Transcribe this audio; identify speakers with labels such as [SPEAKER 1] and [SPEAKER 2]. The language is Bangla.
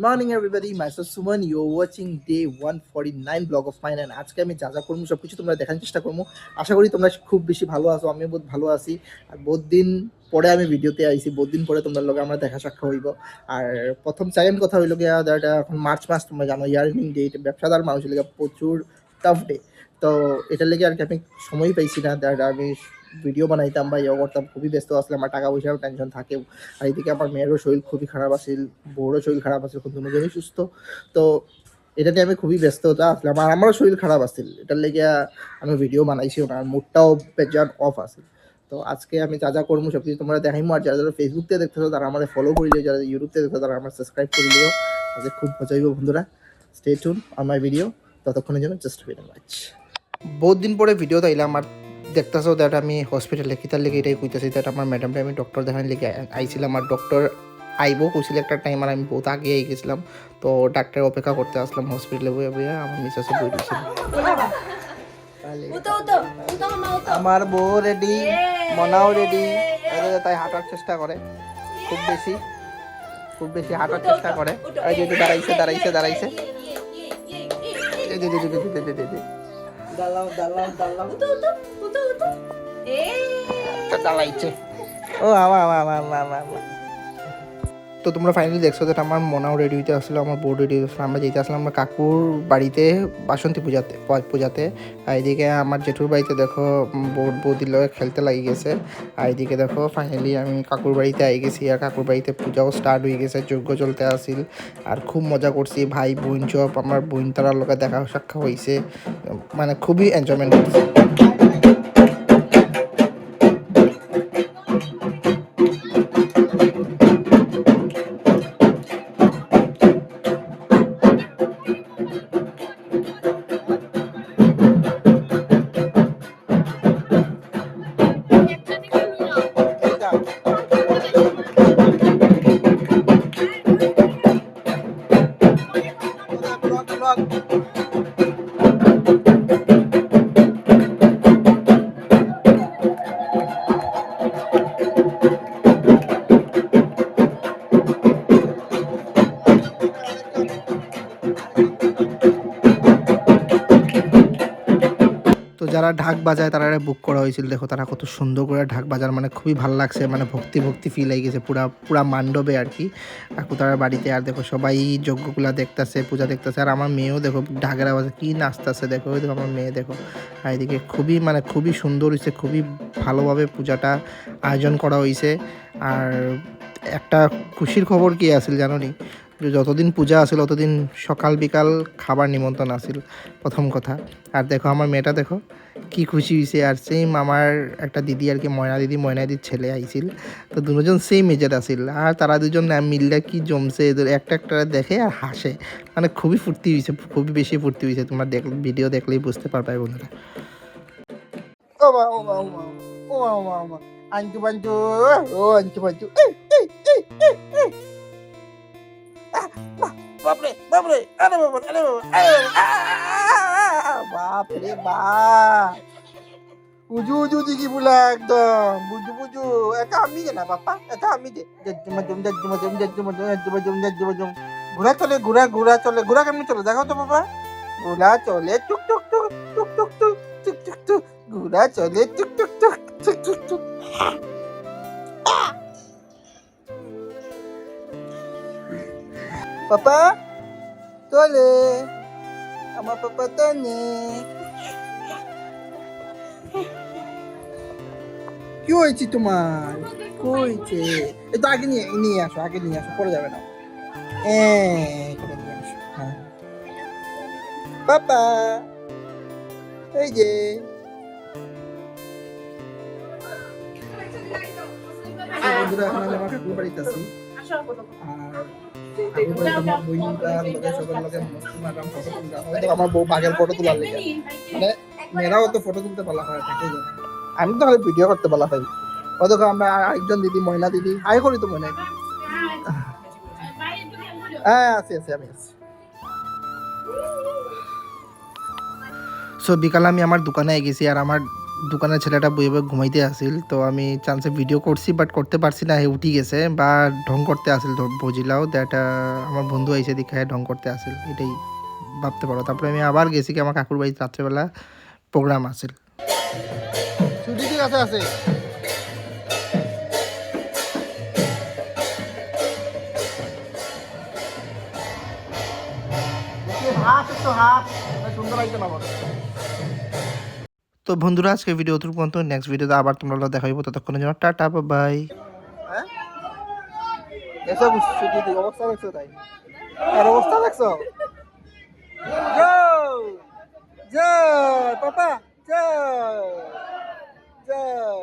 [SPEAKER 1] morning everybody, myself Suman. You're watching day 149 blog of mine and আজকে আমি যা যা করবো সবকিছু তোমরা দেখার চেষ্টা করবো। আশা করি তোমরা খুব বেশি ভালো আছো, আমিও বহুত ভালো আছি। আর বহুত দিন পরে আমি ভিডিওতে আইছি, বহুত দিন পরে তোমরা লগে আমরা দেখা সাক্ষাৎ হইব। আর প্রথম সেকেন্ড কথা হইল গিয়া এখন মার্চ মাস, তোমরা জানো ইয়ার্নিং ডেট, ব্যবসাদার মানুষ লেগে প্রচুর টাফ ডে। তো এটার লেগে আর কি আমি সময় পাইছি না, আমি ভিডিও বানাইতাম বা ইয়ে করতাম, খুবই ব্যস্ত আসলাম। আমার টাকা পয়সারও টেনশন থাকেও। আর এদিকে আমার মেয়েরও শরীর খুবই খারাপ আছিল, বউরও শরীর খারাপ আছিল, খুব দুজনেই সুস্থ। তো এটা নিয়ে আমি খুবই ব্যস্ততা আসলাম, আর আমারও শরীর খারাপ আছিল। এটার লেগে আমি ভিডিও বানাইছিও না, আর মুডটাও বেজান অফ আছিল। তো আজকে আমি যা যা করবো সব কিছু তোমরা দেখাইমো। আর যারা যারা ফেসবুক থেকে দেখতেছো তারা আমাদের ফলো করিলেও, যারা ইউটিউব থেকে দেখছো তারা আমার সাবস্ক্রাইব করিলেও। আজকে খুব মজা হইব বন্ধুরা। Stay tune on my video. ততক্ষণের জন্য জাস্ট ওয়েট এন্ড ওয়াচ। বহুত দিন পরে ভিডিও তাইলাম, আর দেখতেছো দ্যাট আমি হসপিটালে কিতার লেগে এটাই কইতেছি দ্যাট আমার ম্যাডামটা আমি ডক্টর দেখান লেগে আইছিলাম। আর ডক্টর আইবো কইছিল একটা টাইম, আর আমি বহুত আগে আই গেছিলাম। তো ডাক্তার অপেক্ষা করতে আসলাম হসপিটালে, বইয়া বইয়া আমার মিসেসও বই দিয়েছিল। আমার বউ রেডি, মনাও রেডি। তাই হাঁটার চেষ্টা করে, খুব বেশি হাঁটার চেষ্টা করে। আর যদি দাঁড়াইছে দাঁড়াইছে দাঁড়াইছে দাঁড়াইছে। ও তো তোমরা ফাইনালি দেখছো যে আমার মনাও রেডি হইতে আসলো, আমার বোর্ড রেডি হয়েছিল। আমরা যেতে আসলাম আমার কাকুর বাড়িতে বাসন্তী পূজাতে। আর এদিকে আমার জেঠুর বাড়িতে দেখো বৌদির লগে খেলতে লাগি গেছে। আর এদিকে দেখো ফাইনালি আমি কাকুর বাড়িতে আই গেছি, আর কাকুর বাড়িতে পূজাও স্টার্ট হয়ে গেছে, যজ্ঞ চলতে আসিল। আর খুব মজা করছি, ভাই বোন সব আমার বোন তারার লগে দেখা সাক্ষাৎ হয়েছে, মানে খুবই এনজয়মেন্ট করছি। তো যারা ঢাক বাজায় তারা বুক করা হয়েছিল, দেখো তারা কত সুন্দর করে ঢাক বাজার, মানে খুবই ভালো লাগছে, মানে ভক্তি ফিল হয়ে গেছে পুরা মান্ডবে আর কি কাকু তার বাড়িতে। আর দেখো সবাই যজ্ঞগুলা দেখতেছে, পূজা দেখতেছে। আর আমার মেয়েও দেখো ঢাকের আওয়াজে কি নাচতেছে, দেখো দেখো আমার মেয়ে দেখো। আর এদিকে খুবই সুন্দর হয়েছে, খুবই ভালোভাবে পূজাটা আয়োজন করা হয়েছে। আর একটা খুশির খবর কি আছিল জানো নি, যতদিন পূজা আসিল ততদিন সকাল বিকাল খাবার নিমন্ত্রণ আসিল, প্রথম কথা। আর দেখো আমার মেয়েটা দেখো কি খুশি হয়েছে। আর সেম আমার একটা দিদি আর কি, ময়না দিদির ছেলে আইছিল। তো দুজন সেম এজের আসিল, আর তারা দুজন মিললে কি জমছে, এদের একটা দেখে আর হাসে, মানে খুবই ফুর্তি হয়েছে, খুবই বেশি ফুর্তি হয়েছে। তোমরা ভিডিও দেখলেই বুঝতে পারবে বন্ধুরা। ও মা ও মা ও মা ও মা ও মা ও মা আঞ্চু পাঞ্চু, ও আঞ্চু পাঞ্চু, বাপরে বাপরে, আরে বাবা আরে বাবা, বাপরে বাপ, উজু দিকি বলা একদম বুজু এটা আমি না বাপা, এটা আমি দে ঘোরা চলে, ঘোরা চলে, ঘোরা কেমনি চলে দেখো তো বাবা। ঘোরা চলে টুক টুক টুক টুক টুক টুক টুক টুক টুক, ঘোরা চলে টুক টুক টুক টুক টুক টুক। পাপা তোলে, আমার পাপা তোলে। কি হয়েছে তোমার, কি হয়েছে? এই তো আগে নিয়ে আসো, পড়ে যাবে না। এখানে নিয়ে আসো। হ্যাঁ পাপা, এই যে বন্ধুরা, এখন আমি আমার কাকুর বাড়িতে আছি। আমার বউ বাঘের ফটো তোলার লেগে, মানে মেয়েরাও তো ফটো তুলতে পালা হয়, আমি তো খালি ভিডিও করতে পালা হয়। ও দেখো আমরা আরেকজন দিদি, ময়না দিদি, হাই করি তো ময়না। হ্যাঁ আছি আমি আছি। সো বিকালে আমি আমার দোকানে গেছি, আর আমার দোকানের ছেলেটা বইয়ে বইয়ে ঘুমাইতে আসিল, তো আমি চান্সে ভিডিও করছি বাট করতে পারছি না, হে উঠি গেছে বা ঢং করতে আসিল বুঝিলাও দ্যাট আমার বন্ধু আইসে দেখে ঢং করতে আসিল, এটাই ভাবতে পারো। তারপরে আমি আবার গেছি কি আমার কাকুর বাড়িতে রাত্রেবেলা প্রোগ্রাম আসিল। সুজিতের কাছে আছে তো বন্ধুরা আজকে ভিডিও অতটুকু পর্যন্ত, নেক্সট ভিডিওতে আবার তোমরা দেখাইবো, ততক্ষণের জন্য টাটা বাই। হ্যাঁ এসব সুজিত অবস্থা দেখছো, তাই আর অবস্থা দেখছো, যাও যাও পাপা যাও যাও।